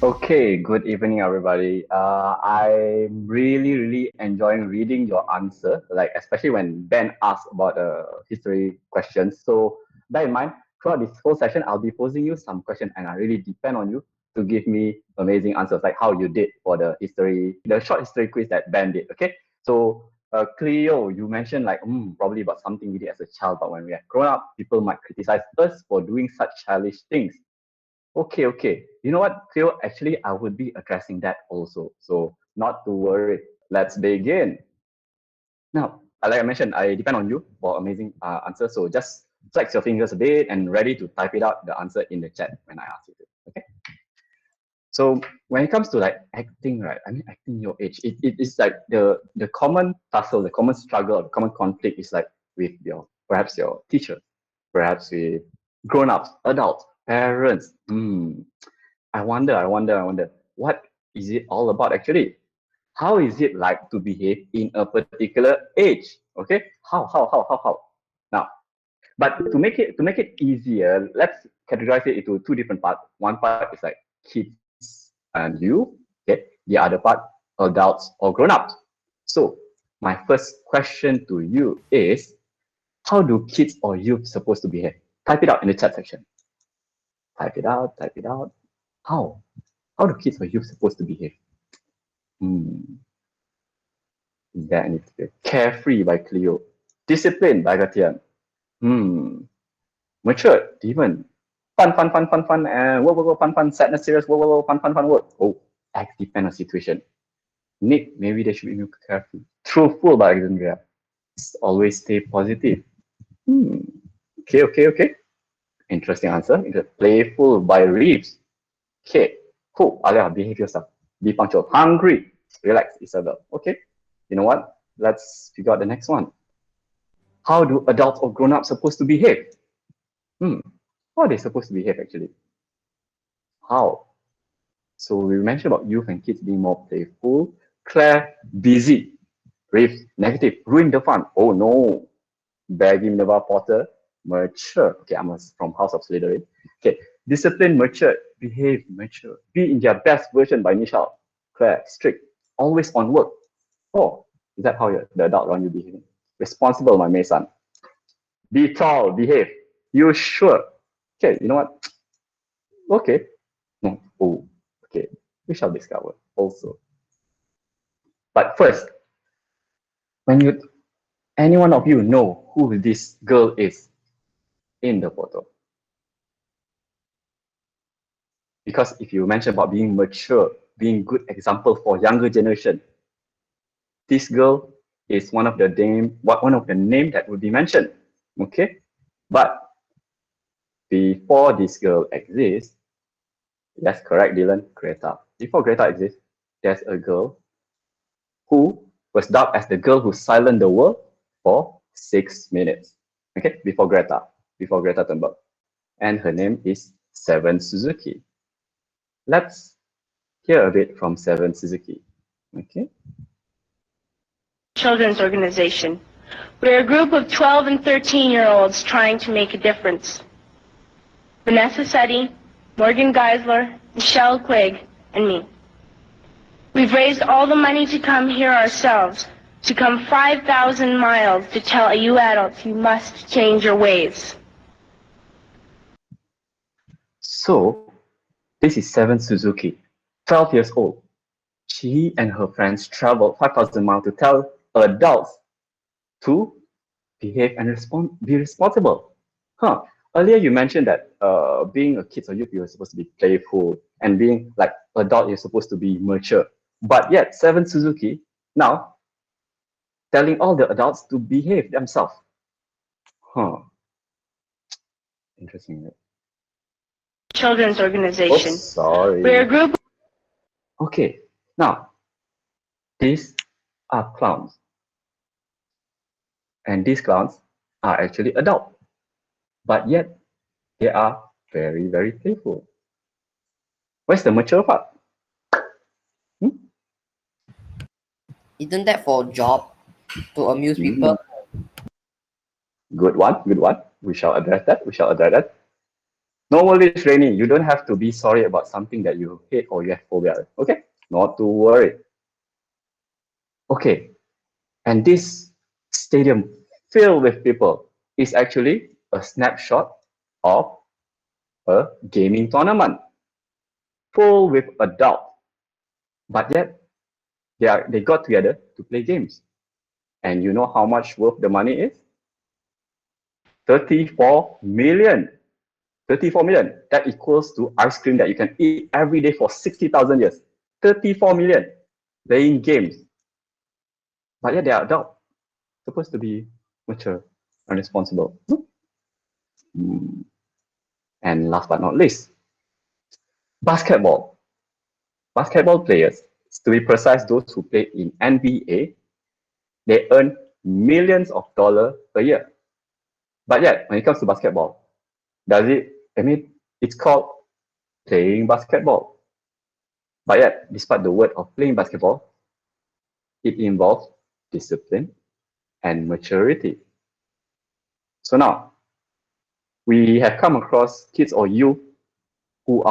Okay, good evening, everybody. I'm really enjoying reading your answer, like especially when Ben asked about history questions. So bear in mind, throughout this whole session, I'll be posing you some questions, and I really depend on you to give me amazing answers, like how you did for the short history quiz that Ben did. Okay, so Cleo, you mentioned like probably about something we did as a child, but when we are grown up, people might criticize us for doing such childish things. Okay. You know what, Cleo? Actually, I would be addressing that also. So not to worry. Let's begin. Now, like I mentioned, I depend on you for amazing answers. So just flex your fingers a bit and ready to type it out, the answer in the chat when I ask you to. Okay. So when it comes to like acting, right? I mean, acting your age, it is like the common tussle, the common struggle, the common conflict is like with perhaps your teacher, perhaps with grown-ups, adults, parents. I wonder, what is it all about actually? How is it like to behave in a particular age? Okay, how? Now, but to make it easier, let's categorize it into two different parts. One part is like kids and you. Okay, the other part adults or grown-ups. So my first question to you is, how do kids or youth supposed to behave? Type it out in the chat section. Type it out. How? How do kids or youth supposed to behave? Hmm. Is there anything? Carefree by Cleo. Discipline by Gatian. Hmm. Mature, even. Fun. Whoa, fun. Sadness, serious, whoa, fun, work. Oh, act depend on situation. Nick, maybe they should be more careful. Truthful by Alexandria. Always stay positive. Hmm. Okay. Interesting answer. Playful by Reeves. Okay. Cool. Alia, behave yourself. Be punctual. Hungry. Relax, Isabel. Okay. You know what? Let's figure out the next one. How do adults or grown-ups supposed to behave? How are they supposed to behave actually? How? So we mentioned about youth and kids being more playful. Claire, busy. Rave, negative. Ruin the fun. Oh no. Baggy Minerva Potter, mature. Okay, I'm from House of Slytherin. Okay, discipline, mature. Behave, mature. Be in their best version by Nishal. Claire, strict. Always on work. Oh, is that how the adult around you behaving? Responsible, my Mason. Be tall, behave. You sure? Okay, you know what? Okay. No. Oh, okay. We shall discover also. But first, when any one of you know who this girl is in the photo? Because if you mention about being mature, being good example for younger generation, this girl is one of the name that would be mentioned. Okay, but before this girl exists, that's correct, Dylan. Greta. Before Greta exists, there's a girl who was dubbed as the girl who silenced the world for 6 minutes. Okay, before Greta Thunberg, and her name is Seven Suzuki. Let's hear a bit from Seven Suzuki. Okay. Children's organization. We're a group of 12 and 13-year-olds trying to make a difference. Vanessa Setti, Morgan Geisler, Michelle Quigg, and me. We've raised all the money to come here ourselves, to come 5,000 miles to tell you adults you must change your ways. So, this is Seven Suzuki, 12 years old. She and her friends traveled 5,000 miles to tell adults to behave and be responsible. Earlier you mentioned that being a kid or youth, you're supposed to be playful, and being like adult, you're supposed to be mature. But yet, Seven Suzuki now telling all the adults to behave themselves. Interesting. Children's organization. Oh, sorry. We're a group. Okay, now these are clowns, and these clowns are actually adult, but yet they are very playful. Where's the mature part? Isn't that for a job to amuse people? Good one. We shall address that. Normally, training, you don't have to be sorry about something that you hate or you have phobia. Okay? Not to worry. Okay. And this stadium filled with people is actually a snapshot of a gaming tournament full with adults. But yet, they got together to play games. And you know how much worth the money is? 34 million. 34 million. That equals to ice cream that you can eat every day for 60,000 years. 34 million playing games. But yet they are adults, supposed to be mature and responsible. And last but not least, basketball. Basketball players, to be precise, those who play in NBA, they earn millions of dollars per year. But yet, when it comes to basketball, it's called playing basketball. But yet, despite the word of playing basketball, it involves discipline and maturity. So now, we have come across kids or youth who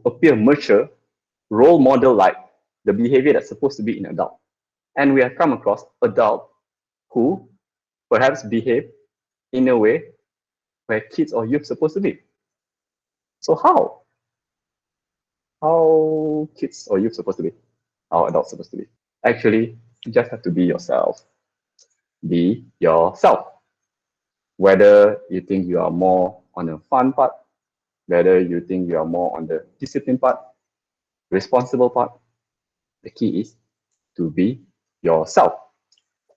appear mature, role model like the behavior that's supposed to be in adult. And we have come across adults who perhaps behave in a way where kids or youth supposed to be. So how? How kids or youth supposed to be? How adults supposed to be? Actually, you just have to be yourself. Be yourself. Whether you think you are more on the fun part, whether you think you are more on the discipline part, responsible part, the key is to be yourself.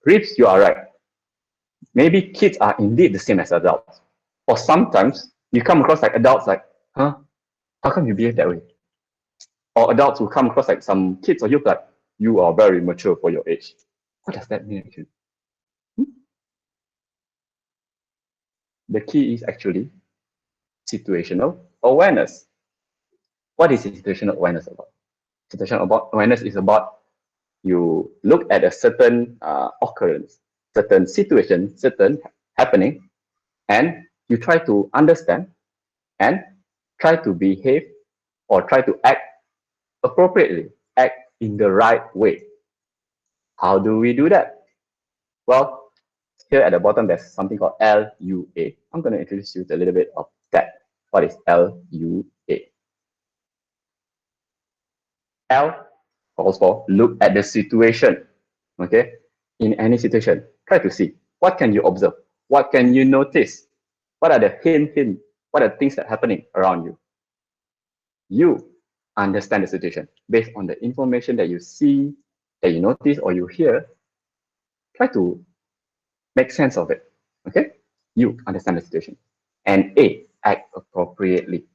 Rips, you are right. Maybe kids are indeed the same as adults. Or sometimes you come across like adults like, huh? How come you behave that way? Or adults who come across like some kids or youth like, you are very mature for your age. What does that mean actually? The key is actually situational awareness. What is situational awareness about? Situational awareness is about you look at a certain occurrence, certain situation, certain happening, and you try to understand and try to behave or try to act appropriately, act in the right way. How do we do that? Well, here at the bottom, there's something called LUA. I'm going to introduce you to a little bit of that. What is LUA? L calls for look at the situation. Okay? In any situation, try to see what can you observe? What can you notice? What are the hint? What are the things that are happening around you? You understand the situation based on the information that you see, that you notice, or you hear. Try to make sense of it. Okay? You understand the situation. And A, act appropriately.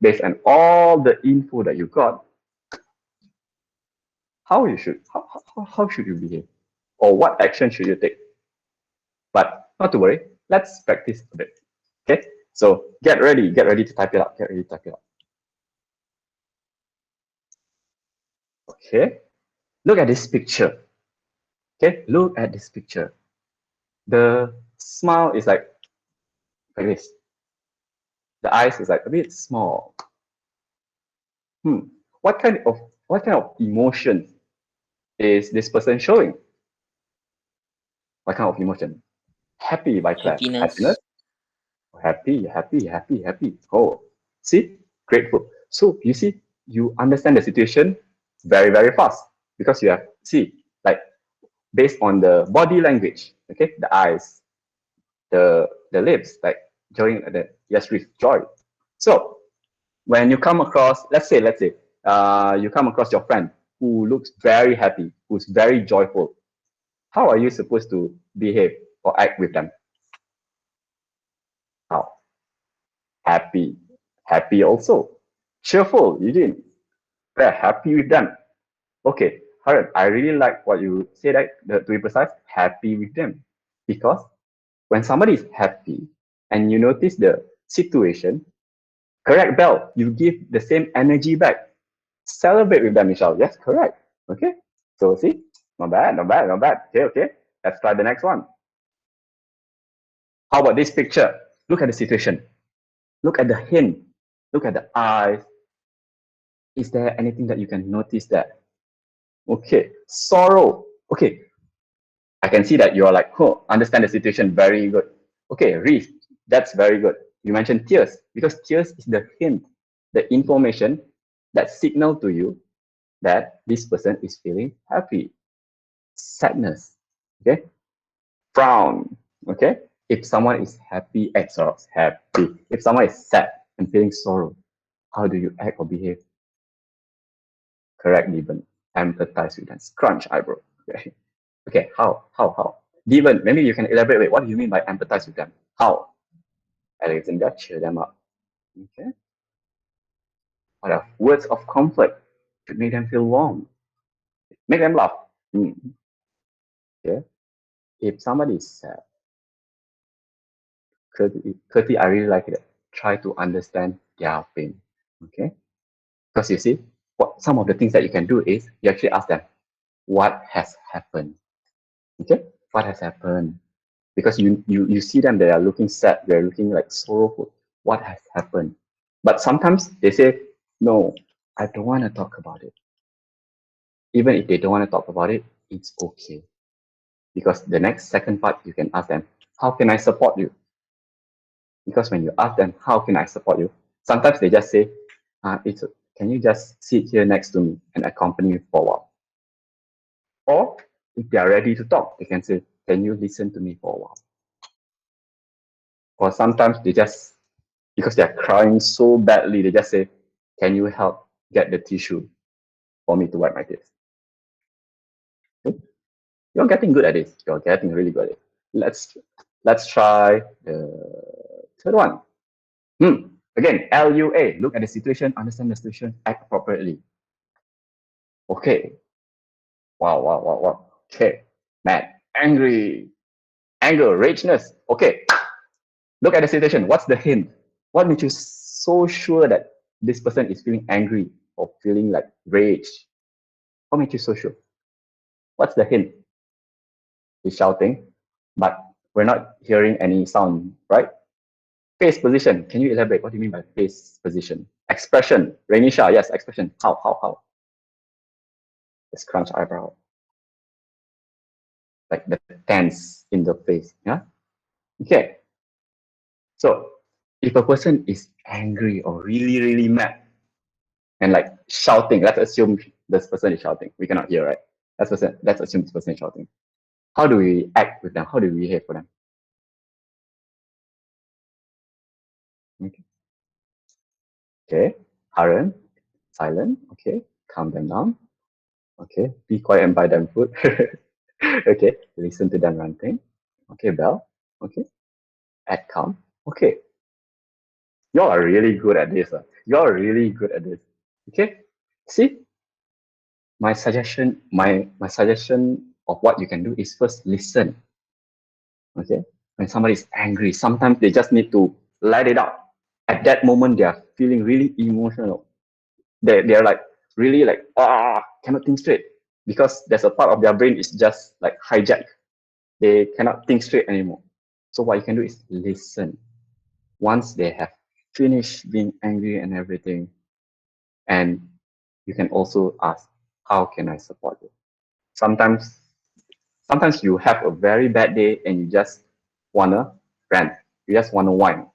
Based on all the info that you got, how should you behave? Or what action should you take? But not to worry, let's practice a bit. Okay? So get ready to type it out. Get ready to type it out. Okay? Look at this picture. Okay? Look at this picture. The smile is like this. The eyes is like a bit small. What kind of emotion is this person showing? What kind of emotion? Happy by class. Happiness. Happy. Oh, see, grateful. So you see, you understand the situation very, very fast because you have like based on the body language. Okay, the eyes, the lips, like showing the yes with joy. So when you come across, let's say, you come across your friend who looks very happy, who's very joyful, how are you supposed to behave or act with them? How? Happy. Happy also. Cheerful, you didn't. We're happy with them. Okay, Haran, I really like what you said, to be precise, happy with them. Because when somebody is happy and you notice the situation, correct, Bell, you give the same energy back. Celebrate with them, Michelle. Yes, correct. Okay, so see, not bad. Okay, let's try the next one. How about this picture? Look at the situation. Look at the hint Look at the eyes. Is there anything that you can notice that? Okay, sorrow. Okay, I can see that you are like, oh, understand the situation very good. Okay, Reese, that's very good. You mentioned tears because tears is the hint, the information that signal to you that this person is feeling happy. Sadness, okay? Frown, okay? If someone is happy, happy. If someone is sad and feeling sorrow, how do you act or behave? Correct, Devon. Empathize with them. Scrunch eyebrow. Okay. Okay, how? Devon, maybe you can elaborate. Wait, what do you mean by empathize with them? How? Alexander, cheer them up. Okay. What are words of comfort to make them feel warm? Make them laugh. Okay. If somebody is sad, Kurti, I really like it. Try to understand their pain. Okay. Because you see, what some of the things that you can do is you actually ask them, what has happened? Okay. What has happened? Because you see them, they are looking sad, they're looking like sorrowful. What has happened? But sometimes they say, no, I don't want to talk about it. Even if they don't want to talk about it, it's okay. Because the next second part, you can ask them, how can I support you? Because when you ask them, how can I support you? Sometimes they just say, can you just sit here next to me and accompany me for a while? Or if they are ready to talk, they can say, can you listen to me for a while? Or sometimes they just, because they are crying so badly, they just say, can you help get the tissue for me to wipe my tears? Okay? You're getting good at this. You're getting really good at it. Let's try the third one. Again, LUA. Look at the situation, understand the situation, act appropriately. Okay. Wow. Okay. Mad. Angry. Anger. Rageness. Okay. Look at the situation. What's the hint? What makes you so sure that this person is feeling angry or feeling like rage? What makes you so sure? What's the hint? He's shouting, but we're not hearing any sound, right? Face position. Can you elaborate? What do you mean by face position? Expression. Rainisha, yes, expression. How? The scrunch eyebrow. Like the tense in the face. Yeah? Okay. So if a person is angry or really mad and like shouting, let's assume this person is shouting. We cannot hear, right? Let's assume this person is shouting. How do we act with them? How do we behave for them? Okay. Harren, silent. Okay. Calm them down. Okay. Be quiet and buy them food. Okay. Listen to them ranting. Okay. Bell. Okay. Act calm. Okay. You all are really good at this. You all are really good at this. Okay. See, my suggestion of what you can do is first listen. Okay. When somebody is angry, sometimes they just need to let it out. At that moment, they are feeling really emotional. They're like really like cannot think straight because there's a part of their brain is just like hijacked. They cannot think straight anymore. So what you can do is listen. Once they have finished being angry and everything, and you can also ask, how can I support you? Sometimes you have a very bad day and you just wanna rant. You just wanna whine.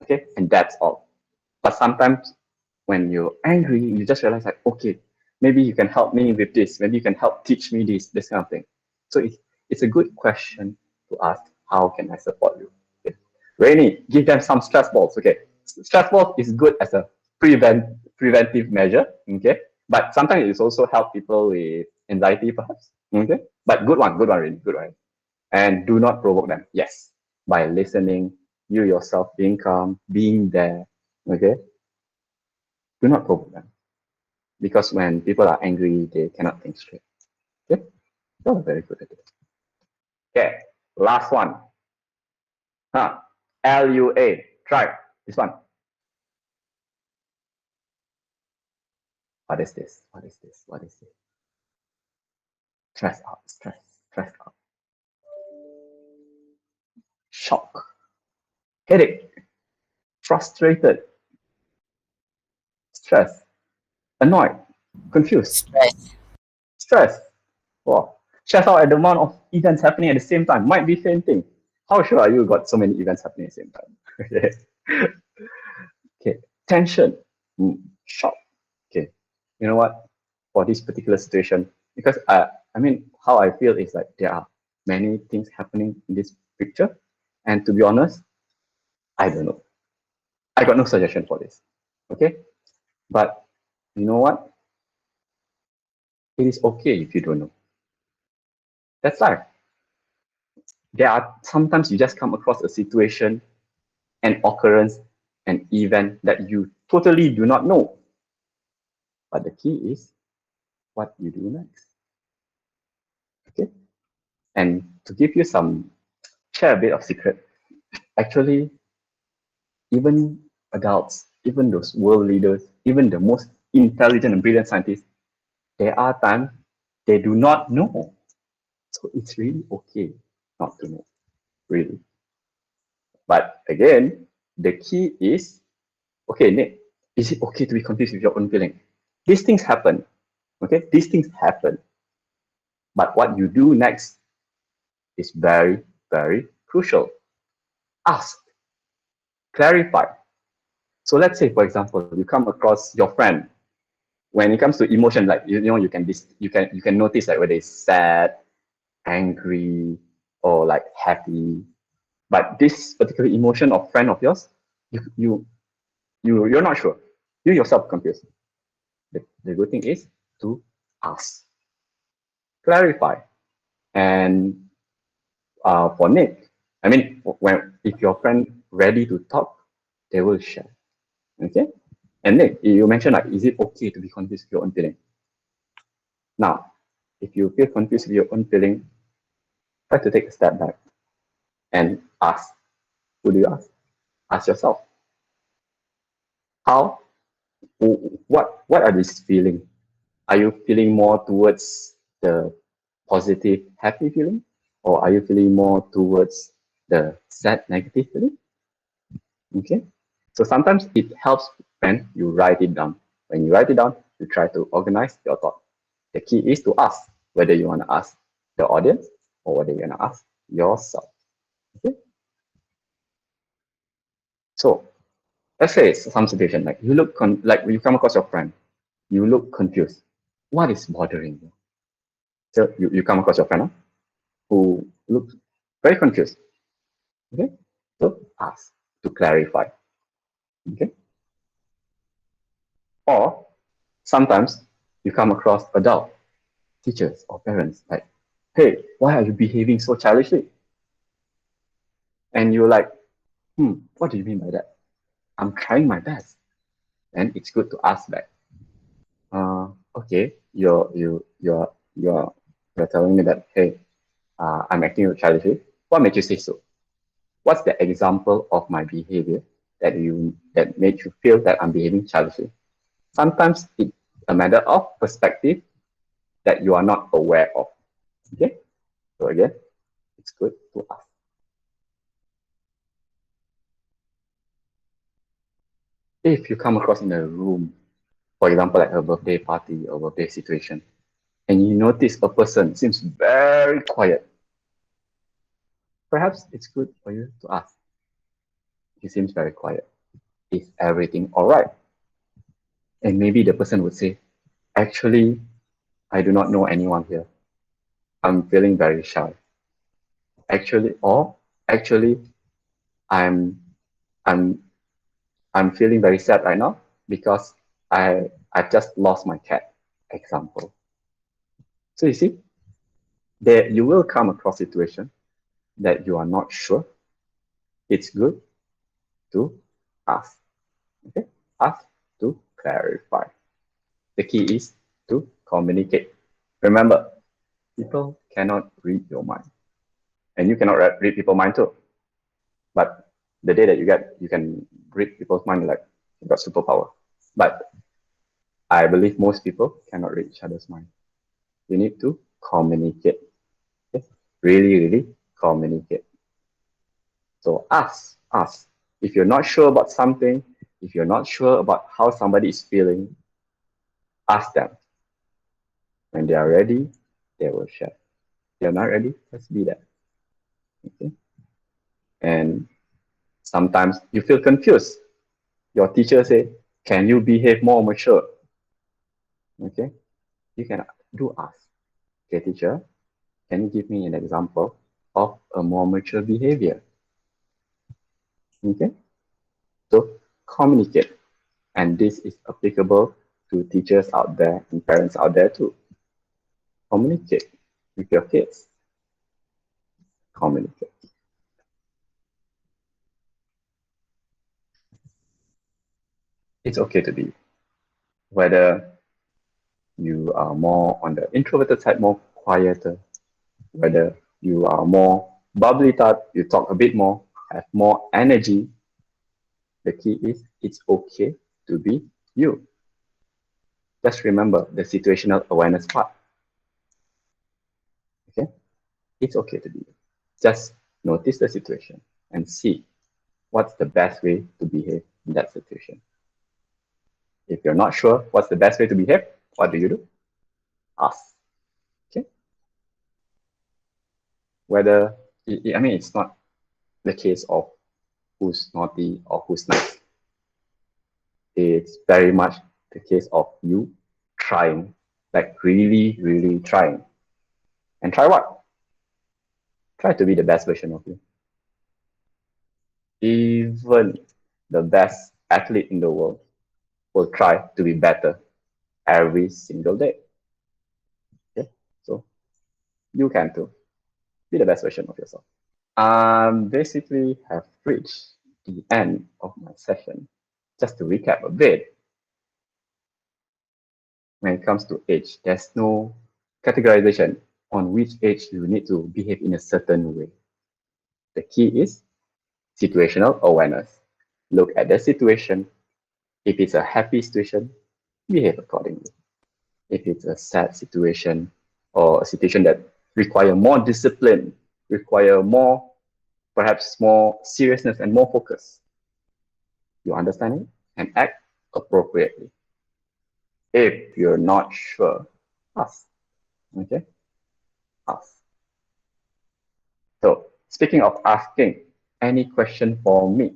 Okay, and that's all. But sometimes when you're angry, you just realize like, okay, maybe you can help me with this. Maybe you can help teach me this kind of thing. So it's a good question to ask, how can I support you? Okay. Rainy, give them some stress balls. Okay. Stress balls is good as a preventive measure. Okay. But sometimes it's also help people with anxiety perhaps. Okay. But good one, Rainy, good one. And do not provoke them. Yes. By listening, you yourself being calm, being there. Okay. Do not provoke them. Because when people are angry, they cannot think straight. Okay? You're very good at it. Okay, last one. LUA. Try this one. What is this? Stress out. Shock. Headache. Frustrated. stressed, annoyed, confused, Stress. stressed. Wow. Stressed out at the amount of events happening at the same time. Might be same thing. How sure are you got so many events happening at the same time? Okay. Okay. Tension. Shock. Okay. You know what? For this particular situation, because I mean, how I feel is like there are many things happening in this picture, and to be honest, I don't know. I got no suggestion for this. Okay. But you know what? It is okay if you don't know. That's life. There are sometimes you just come across a situation, an occurrence, an event that you totally do not know. But the key is what you do next. Okay. And to give you share a bit of secret, actually, even adults, even those world leaders, even the most intelligent and brilliant scientists, there are times they do not know. So it's really okay not to know, really. But again, the key is, okay, Nick, is it okay to be confused with your own feeling? These things happen, okay? These things happen. But what you do next is very, very crucial. Ask, clarify. So let's say, for example, you come across your friend. When it comes to emotion, like you know, you can notice like whether it's sad, angry, or like happy. But this particular emotion of friend of yours, you're not sure. You yourself confused. The good thing is to ask, clarify, and for Nick, I mean, if your friend ready to talk, they will share. Okay. And Nick, you mentioned like, is it okay to be confused with your own feeling? Now, if you feel confused with your own feeling, try to take a step back and ask. Who do you ask? Ask yourself. How? What are these feelings? Are you feeling more towards the positive, happy feeling? Or are you feeling more towards the sad, negative feeling? Okay. So sometimes it helps when you write it down. When you write it down, you try to organize your thought. The key is to ask whether you want to ask the audience or whether you want to ask yourself. Okay. So let's say some situation like you look like when you come across your friend, you look confused. What is bothering you? So you come across your friend who looks very confused. Okay. So ask to clarify. Okay. Or sometimes you come across adult teachers or parents like, hey, why are you behaving so childishly? And you're like, what do you mean by that? I'm trying my best. And it's good to ask back. Okay, you're telling me that, hey, I'm acting childishly. What made you say so? What's the example of my behavior that made you feel that I'm behaving childishly? Sometimes it's a matter of perspective that you are not aware of. Okay? So again, it's good to ask. If you come across in a room, for example, like a birthday party or birthday situation, and you notice a person seems very quiet, perhaps it's good for you to ask. He seems very quiet. Is everything all right? And maybe the person would say, actually, I do not know anyone here. I'm feeling very shy. Actually, I'm I'm I'm feeling very sad right now because I've just lost my cat. Example. So you see, there you will come across situation that you are not sure. It's good to ask. Okay? Ask to clarify. The key is to communicate. Remember, people cannot read your mind. And you cannot read people's mind too. But the day that you can read people's mind, like you got superpower. But I believe most people cannot read each other's mind. You need to communicate. Okay? Really, really communicate. So ask. If you're not sure about something, If you're not sure about how somebody is feeling, ask them. When they are ready, they will share. If they're not ready, just be there. Okay? And sometimes you feel confused. Your teacher say, can you behave more mature? Okay? You can do ask. Okay, teacher, can you give me an example of a more mature behavior? Okay? So communicate. And this is applicable to teachers out there and parents out there too. Communicate with your kids. Communicate. It's okay to be. Whether you are more on the introverted side, more quieter, whether you are more bubbly type, you talk a bit more, have more energy. The key is it's okay to be you. Just remember the situational awareness part. Okay? It's okay to be you. Just notice the situation and see what's the best way to behave in that situation. If you're not sure what's the best way to behave, what do? Ask. Okay? Whether, it's not the case of who's naughty or who's nice. It's very much the case of you trying, like really, really trying. And try what? Try to be the best version of you. Even the best athlete in the world will try to be better every single day. Okay? So you can too. Be the best version of yourself. Basically have reached the end of my session. Just to recap a bit, when it comes to age, there's no categorization on which age you need to behave in a certain way. The key is situational awareness. Look at the situation. If it's a happy situation, behave accordingly. If it's a sad situation or a situation that require more discipline, require more, perhaps more seriousness and more focus, you understand it and act appropriately. If you're not sure, ask. Okay? Ask. So, speaking of asking, any question for me?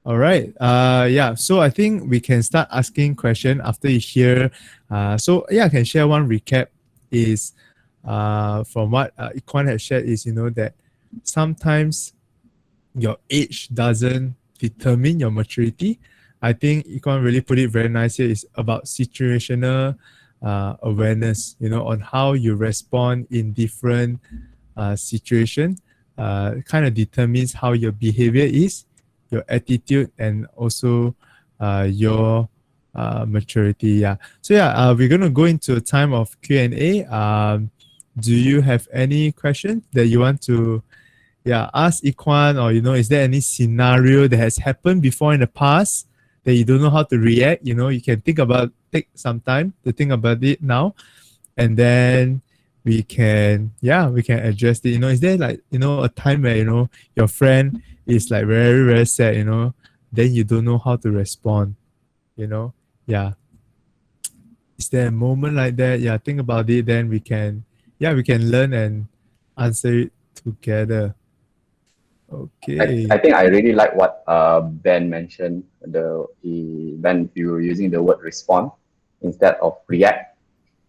All right. Yeah. So I think we can start asking question after you hear. So yeah, I can share one recap. Is from what Ikwan has shared is that sometimes your age doesn't determine your maturity. I think Ikwan really put it very nice here. Is about situational awareness. On how you respond in different situation. Kind of determines how your behavior is, your attitude, and also your maturity. Yeah. So yeah, we're gonna go into a time of Q&A. Do you have any question that you want to ask Ikwan, or is there any scenario that has happened before in the past that you don't know how to react? You can take some time to think about it now, and then we can address it. Is there like a time where your friend is like very very sad, then you don't know how to respond, yeah, is there a moment like that? Yeah, think about it, then we can learn and answer it together. Okay. I think I really like what Ben mentioned. Ben, you were using the word respond instead of react.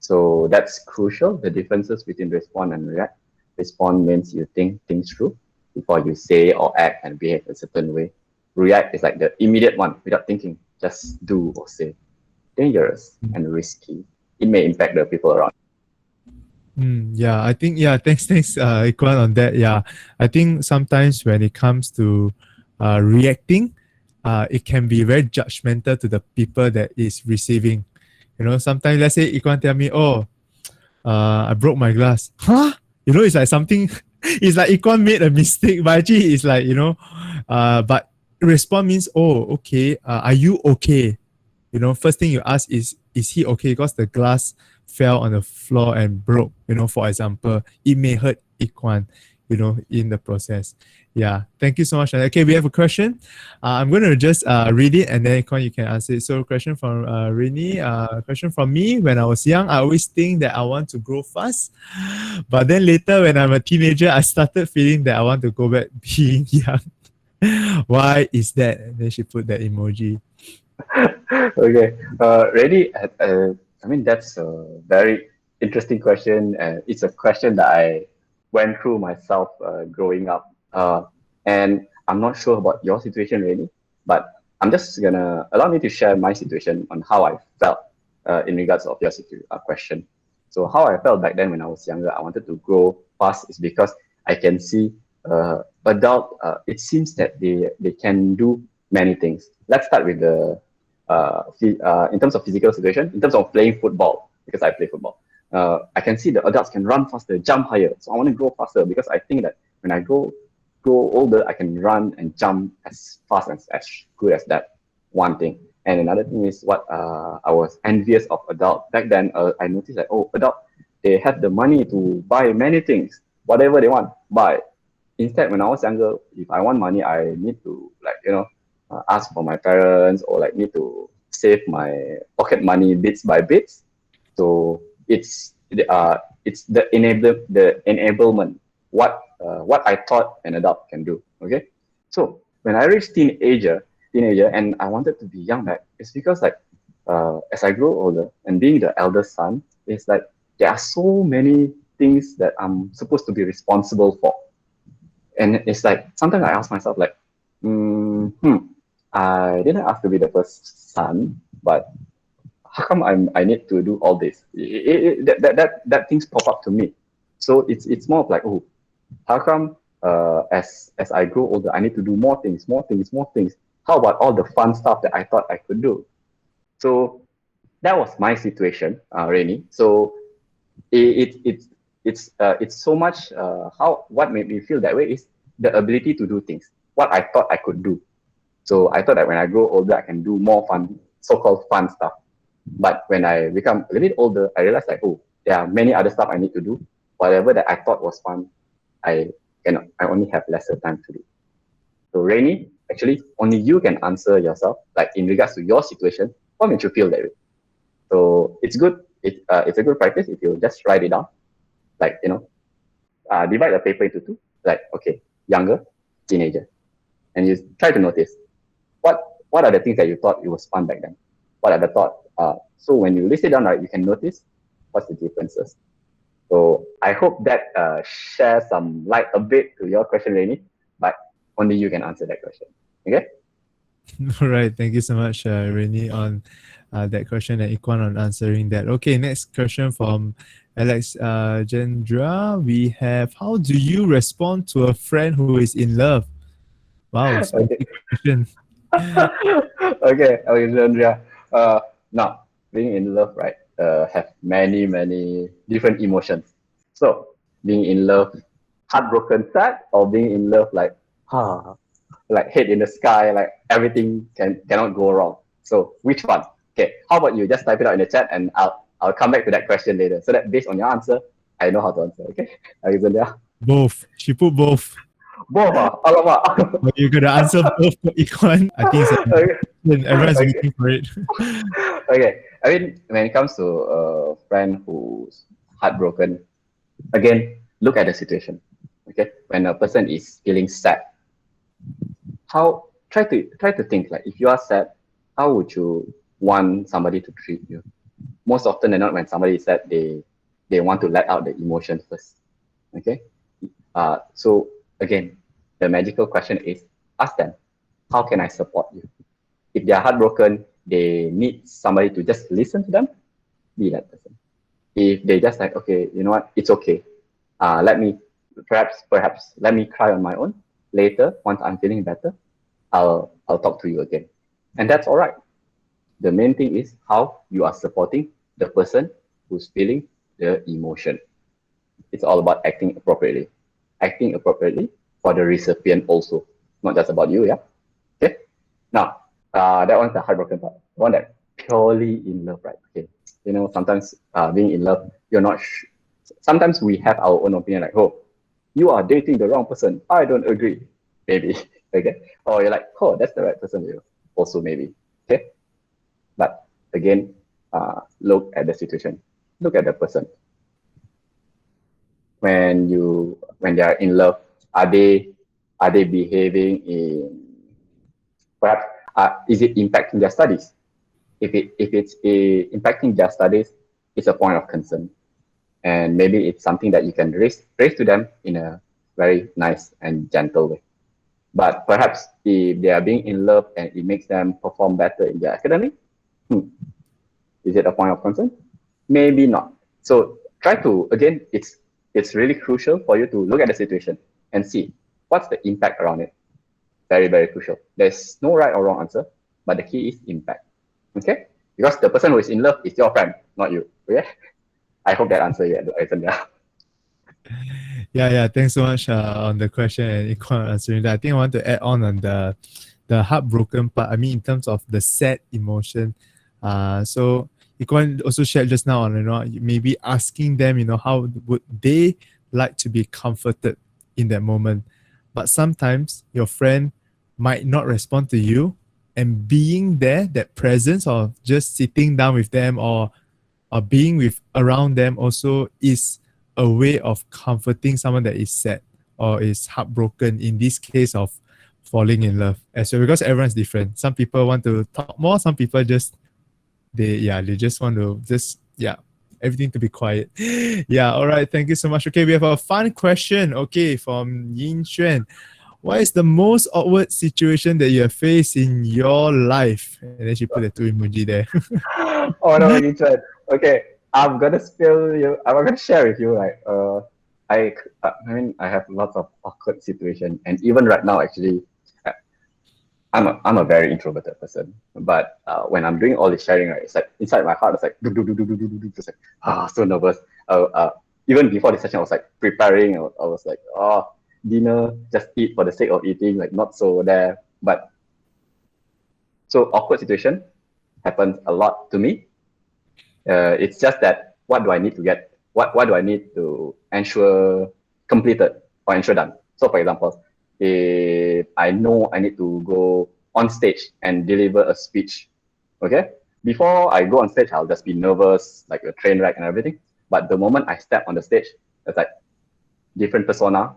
So that's crucial, the differences between respond and react. Respond means you think things through before you say or act and behave a certain way. React is like the immediate one without thinking, just do or say. Dangerous and risky. It may impact the people around. Yeah, I think, thanks, Ikwan, on that. Yeah, I think sometimes when it comes to reacting, it can be very judgmental to the people that is receiving. Sometimes, let's say Ikwan tell me, oh, I broke my glass. Huh? It's like something, it's like Ikwan made a mistake, but actually it's like, but respond means, oh, okay, are you okay? First thing you ask is he okay? Because the glass fell on the floor and broke, for example, it may hurt Ikwan, in the process. Yeah, thank you so much. Okay, we have a question. I'm going to just read it, and then you can answer it. So, question from Rini. Question from me. When I was young, I always think that I want to grow fast, but then later when I'm a teenager, I started feeling that I want to go back being young. Why is that? And then she put that emoji. Okay. Really, I mean, that's a very interesting question. And it's a question that I went through myself growing up. And I'm not sure about your situation, really, but I'm just gonna allow me to share my situation on how I felt in regards of your question. So how I felt back then when I was younger, I wanted to grow fast is because I can see adult. It seems that they can do many things. Let's start with the in terms of physical situation, in terms of playing football, because I play football, I can see the adults can run faster, jump higher. So I want to grow faster because I think that when I grow older, I can run and jump as fast and as good as that. One thing. And another thing is what I was envious of adult. Back then, I noticed that, oh, adult, they have the money to buy many things, whatever they want, buy. Instead, when I was younger, if I want money, I need to ask for my parents or like need to save my pocket money bits by bits. So it's the enablement what I thought an adult can do. Okay, so when I reached teenager, and I wanted to be young back, it's because like as I grow older and being the eldest son, it's like there are so many things that I'm supposed to be responsible for, and it's like sometimes I ask myself like, I didn't ask to be the first son, but how come I need to do all this? That things pop up to me. So it's more of like, oh, how come as I grow older, I need to do more things. How about all the fun stuff that I thought I could do? So that was my situation, Rainy. So it's so much what made me feel that way is the ability to do things. What I thought I could do. So I thought that when I grow older, I can do more fun, so-called fun stuff. But when I become a little bit older, I realized like, oh, there are many other stuff I need to do. Whatever that I thought was fun, I only have lesser time to do. So Rainy, actually, only you can answer yourself, like in regards to your situation, what made you feel that way? So it's good. It's a good practice if you just write it down, like divide the paper into two. Like okay, younger, teenager, and you try to notice what are the things that you thought it was fun back then. What are the thoughts? So when you list it down, right, you can notice what's the differences. So I hope that shares some light a bit to your question, Rainy, but only you can answer that question. Okay? All right. Thank you so much, Rini, on that question and Ikwan on answering that. Okay, next question from Alex Gendra. We have, how do you respond to a friend who is in love? Wow, Okay. question. Okay, Alexandria. Now, being in love, right, have many, many different emotions. So, being in love, heartbroken, sad, or being in love, like head in the sky, like everything cannot go wrong. So, which one? Okay, how about you just type it out in the chat, and I'll come back to that question later. So that based on your answer, I know how to answer. Okay, Alexandria. Both. She put both. Both, alamak. But you're gonna answer both for Ikwan. I think it's everyone's Okay. waiting for it. Okay, I mean, when it comes to a friend who's heartbroken, again, look at the situation. Okay, when a person is feeling sad, try to think like if you are sad, how would you want somebody to treat you? Most often than not, when somebody is sad, they want to let out the emotion first. Okay, so again, the magical question is ask them, how can I support you? If they are heartbroken, they need somebody to just listen to them, be that person. If they just like, okay, you know what, it's okay. Let me perhaps let me cry on my own. Later, once I'm feeling better, I'll talk to you again. And that's all right. The main thing is how you are supporting the person who's feeling the emotion. It's all about acting appropriately. Acting appropriately for the recipient also, not just about you, yeah? Okay? Now, that one's the heartbroken part. The one that purely in love, right? Okay. Sometimes being in love, you're not. Sometimes we have our own opinion, like, oh, you are dating the wrong person. I don't agree. Maybe. Okay. Or you're like, oh, that's the right person. You also maybe. Okay. But again, look at the situation. Look at the person. When they are in love, are they behaving in, perhaps, is it impacting their studies? If it's impacting their studies, it's a point of concern, and maybe it's something that you can raise to them in a very nice and gentle way. But perhaps if they are being in love and it makes them perform better in their academic, is it a point of concern? Maybe not. So try to, again, it's really crucial for you to look at the situation and see what's the impact around it. Very, very crucial. There's no right or wrong answer, but the key is impact. Okay? Because the person who is in love is your friend, not you. Okay? I hope that answers your question. Yeah. Thanks so much on the question and Ikwan answering that. I think I want to add on the heartbroken part. I mean, in terms of the sad emotion. So Ikwan also shared just now on, maybe asking them, how would they like to be comforted in that moment. But sometimes your friend might not respond to you, and being there, that presence of just sitting down with them or being with around them also is a way of comforting someone that is sad or is heartbroken, in this case of falling in love as well, because everyone's different. Some people want to talk more, some people just they just want to everything to be quiet. All right, thank you so much. Okay, we have a fun question, okay, from Yin Xuan. What is the most awkward situation that you have faced in your life? And then she put the 2 emoji there. Oh no, you tried. Okay, I'm gonna share with you, like, I mean, I have lots of awkward situations, and even right now, actually, I'm a very introverted person. But when I'm doing all this sharing, right, it's like inside my heart, it's like just like so nervous. Even before the session, I was like preparing. I was like, dinner, just eat for the sake of eating, like not so there. But so awkward situation happens a lot to me. It's just that what do I need to get? What do I need to ensure completed or ensure done? So, for example, if I know I need to go on stage and deliver a speech, okay? Before I go on stage, I'll just be nervous, like a train wreck and everything. But the moment I step on the stage, it's like different persona.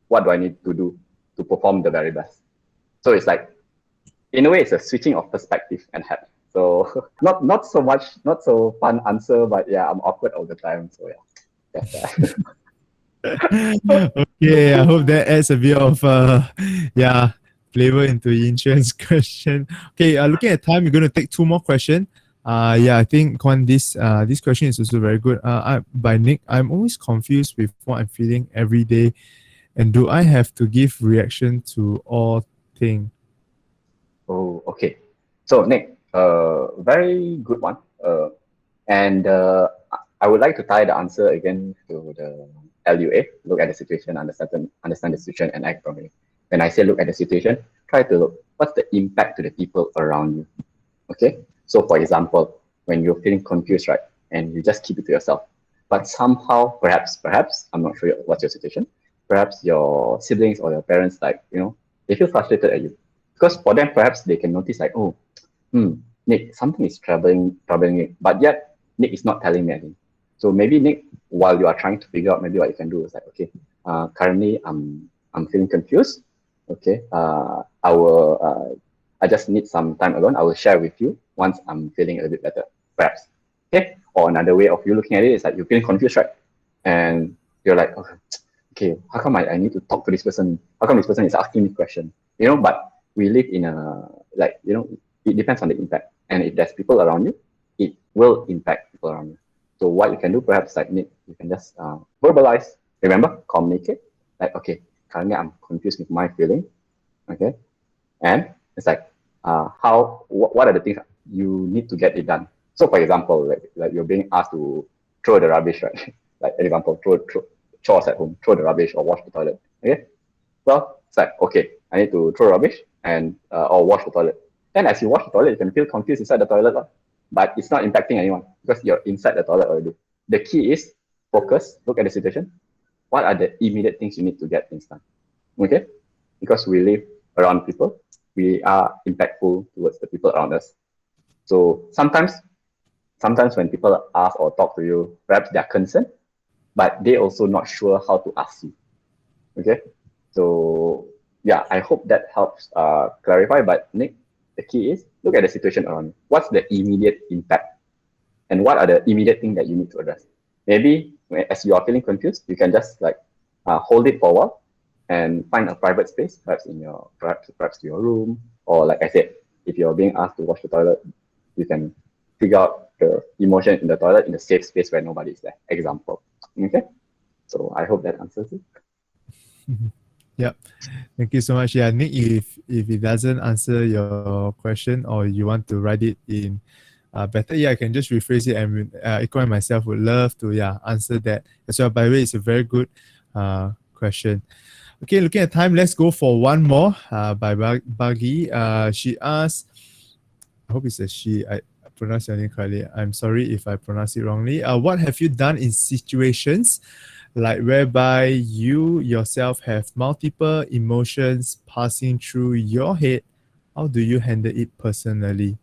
What do I need to do to perform the very best? So it's like, in a way, it's a switching of perspective and hat. So not so fun answer, but yeah, I'm awkward all the time. So yeah, that's that. Okay, I hope that adds a bit of flavor into Yin Chuan's question. Okay, looking at time, we're going to take 2 more questions. I think this question is also very good. By Nick, I'm always confused with what I'm feeling every day, and do I have to give reaction to all things? Oh, okay. So Nick, very good one. And I would like to tie the answer again to the LUA. Look at the situation, understand the situation, and act from it. When I say look at the situation, try to look what's the impact to the people around you. Okay. So for example, when you're feeling confused, right, and you just keep it to yourself, but somehow, perhaps, I'm not sure what's your situation. Perhaps your siblings or your parents, like, they feel frustrated at you. Because for them, perhaps they can notice like, Nick, something is troubling Nick, but yet Nick is not telling me anything. So maybe Nick, while you are trying to figure out, maybe what you can do is like, okay, currently I'm feeling confused. Okay, I just need some time alone. I will share with you once I'm feeling a little bit better, perhaps. Okay, or another way of you looking at it is like you're feeling confused, right? And you're like, okay, how come I need to talk to this person? How come this person is asking me question? But we live in a, like, it depends on the impact. And if there's people around you, it will impact people around you. So what you can do, perhaps, like Nick, you can just verbalize. Remember, communicate. Like, okay, currently I'm confused with my feeling. Okay, and it's like, what are the things you need to get it done? So, for example, like you're being asked to throw the rubbish, right? Like, example, throw chores at home, throw the rubbish or wash the toilet. Okay, well, it's like, okay, I need to throw rubbish and or wash the toilet. Then as you wash the toilet, you can feel confused inside the toilet, but it's not impacting anyone because you're inside the toilet already. The key is focus, look at the situation, what are the immediate things you need to get things done? Okay? Because we live around people, we are impactful towards the people around us. So sometimes when people ask or talk to you, perhaps they're concerned, but they also not sure how to ask you. Okay? So yeah, I hope that helps clarify. But Nick, the key is look at the situation around you. What's the immediate impact? And what are the immediate things that you need to address? Maybe as you are feeling confused, you can just like hold it for a while and find a private space, perhaps in your perhaps your room, or like I said, if you're being asked to wash the toilet, you can figure out the emotion in the toilet in a safe space where nobody is there. Example. Okay. So I hope that answers it. Yep. Thank you so much. Yeah, Nick, if it doesn't answer your question or you want to write it in better, yeah, I can just rephrase it, and Iko and myself would love to answer that as well. By the way, it's a very good question. Okay, looking at time, let's go for one more by Buggy. She asked, I hope it's a she, I pronounce your name correctly. I'm sorry if I pronounce it wrongly. What have you done in situations like whereby you yourself have multiple emotions passing through your head? How do you handle it personally?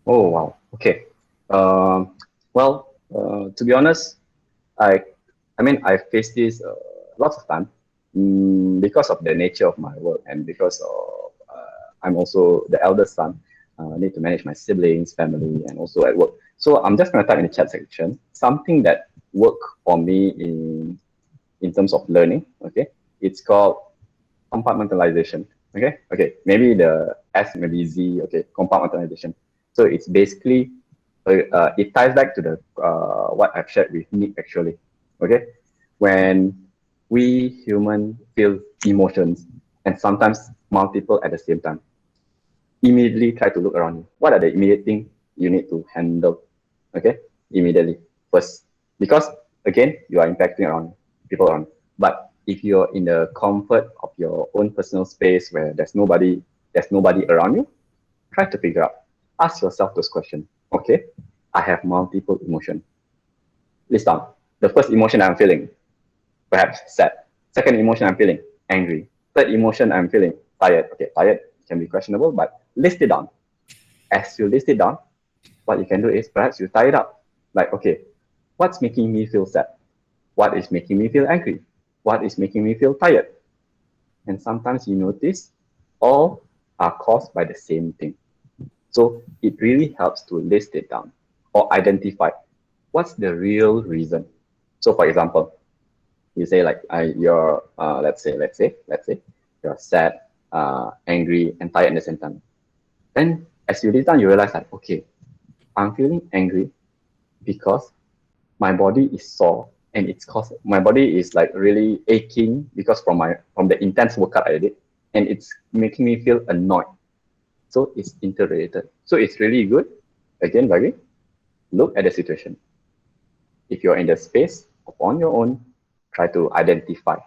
Oh wow. Okay. To be honest, I I mean I faced this lots of time because of the nature of my work and because of I'm also the eldest son. I need to manage my siblings, family, and also at work. So I'm just gonna type in the chat section something that worked for me in terms of learning. Okay, it's called compartmentalization. Okay, maybe the S, maybe Z. Okay, compartmentalization. So it's basically it ties back to the what I've shared with Nick actually. Okay, when we human feel emotions and sometimes multiple at the same time, immediately try to look around you. What are the immediate things you need to handle? Okay, immediately first, because again you are impacting around people around. But if you're in the comfort of your own personal space where there's nobody around you, try to figure out. Ask yourself those questions. Okay, I have multiple emotions. List down. The first emotion I'm feeling, perhaps sad. Second emotion I'm feeling, angry. Third emotion I'm feeling, tired. Okay, tired can be questionable, but list it down. As you list it down, what you can do is perhaps you tie it up. Like, okay, what's making me feel sad? What is making me feel angry? What is making me feel tired? And sometimes you notice all are caused by the same thing. So it really helps to list it down or identify what's the real reason. So for example, you say like you're let's say you're sad, angry, and tired at the same time. Then as you list down, you realize that okay, I'm feeling angry because my body is sore and it's caused my body is like really aching because from the intense workout I did, and it's making me feel annoyed. So it's interrelated. So it's really good. Again, Bagi, look at the situation. If you're in the space on your own, try to identify.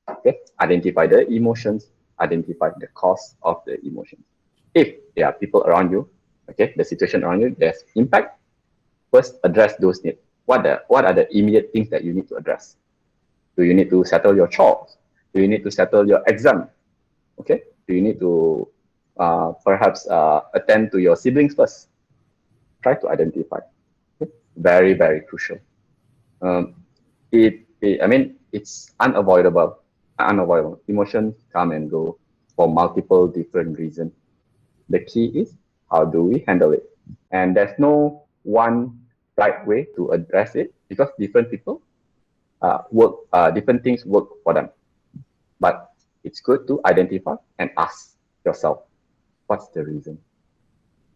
Okay, identify the emotions, identify the cause of the emotions. If there are people around you, okay, the situation around you, there's impact. First, address those needs. What are the immediate things that you need to address? Do you need to settle your chores? Do you need to settle your exam? Okay. Do you need to perhaps attend to your siblings first? Try to identify. Okay? Very, very crucial. Um, I mean, it's unavoidable. Unavoidable. Emotions come and go for multiple different reasons. The key is how do we handle it? And there's no one right way to address it because different people different things work for them. But it's good to identify and ask yourself, what's the reason?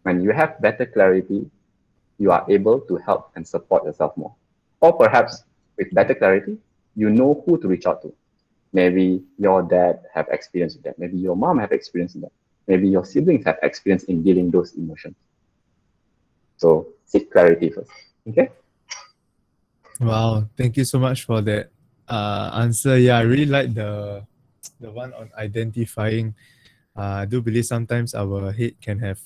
When you have better clarity, you are able to help and support yourself more. Or perhaps with better clarity, you know who to reach out to. Maybe your dad have experience with that. Maybe your mom have experience in that. Maybe your siblings have experience in dealing those emotions. So seek clarity first. Okay. Wow, thank you so much for that answer. Yeah, I really like the one on identifying. I do believe sometimes our head can have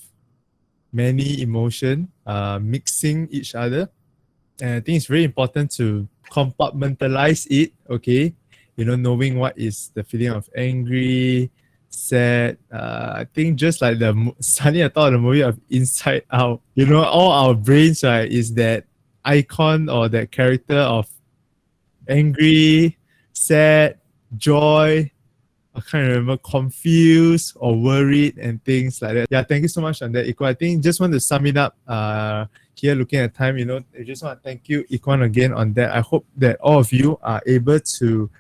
many emotion mixing each other. And I think it's very important to compartmentalize it, okay? Knowing what is the feeling of angry, sad. I think just like suddenly I thought of the movie of Inside Out. All our brains, right, is that icon or that character of angry, sad, joy, I can't remember, confused or worried and things like that. Yeah, thank you so much on that, Ikwan. I think just want to sum it up here, looking at time, I just want to thank you, Ikwan, again on that. I hope that all of you are able to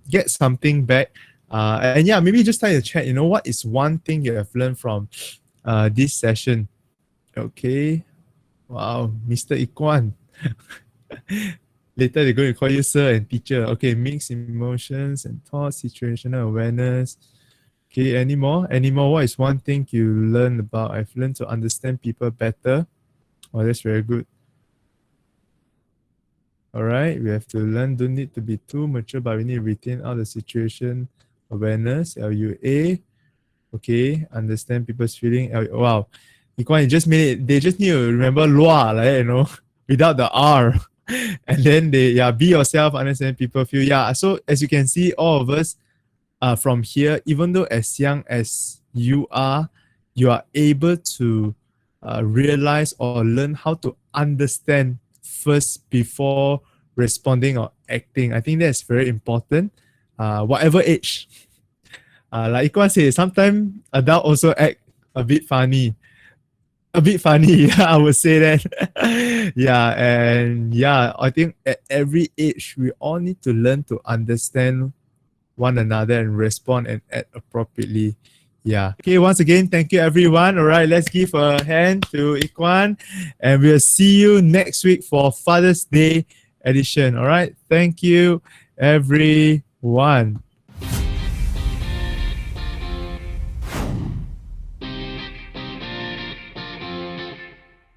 get something back. And yeah, maybe just type in the chat, what is one thing you have learned from this session? Okay. Wow, Mr. Ikwan. Later they're going to call you sir and teacher. Okay, mixed emotions and thoughts, situational awareness. Okay, any more? What is one thing you learned about? I've learned to understand people better. Oh, that's very good. All right, we have to learn, don't need to be too mature, but we need to retain all the situation awareness, LUA. Okay, understand people's feeling. Wow, you just made it, they just need to remember Lua, like, without the R. And then be yourself, understand people feel. Yeah, so as you can see, all of us from here, even though as young as you are able to realize or learn how to understand first before responding or acting. I think that's very important. Whatever age. Like Ikwan said, sometimes adult also act a bit funny. Yeah, I would say that. Yeah, and yeah, I think at every age, we all need to learn to understand one another and respond and act appropriately. Yeah. Okay, once again, thank you everyone. All right, let's give a hand to Ikwan, and we'll see you next week for Father's Day edition. All right, thank you everyone.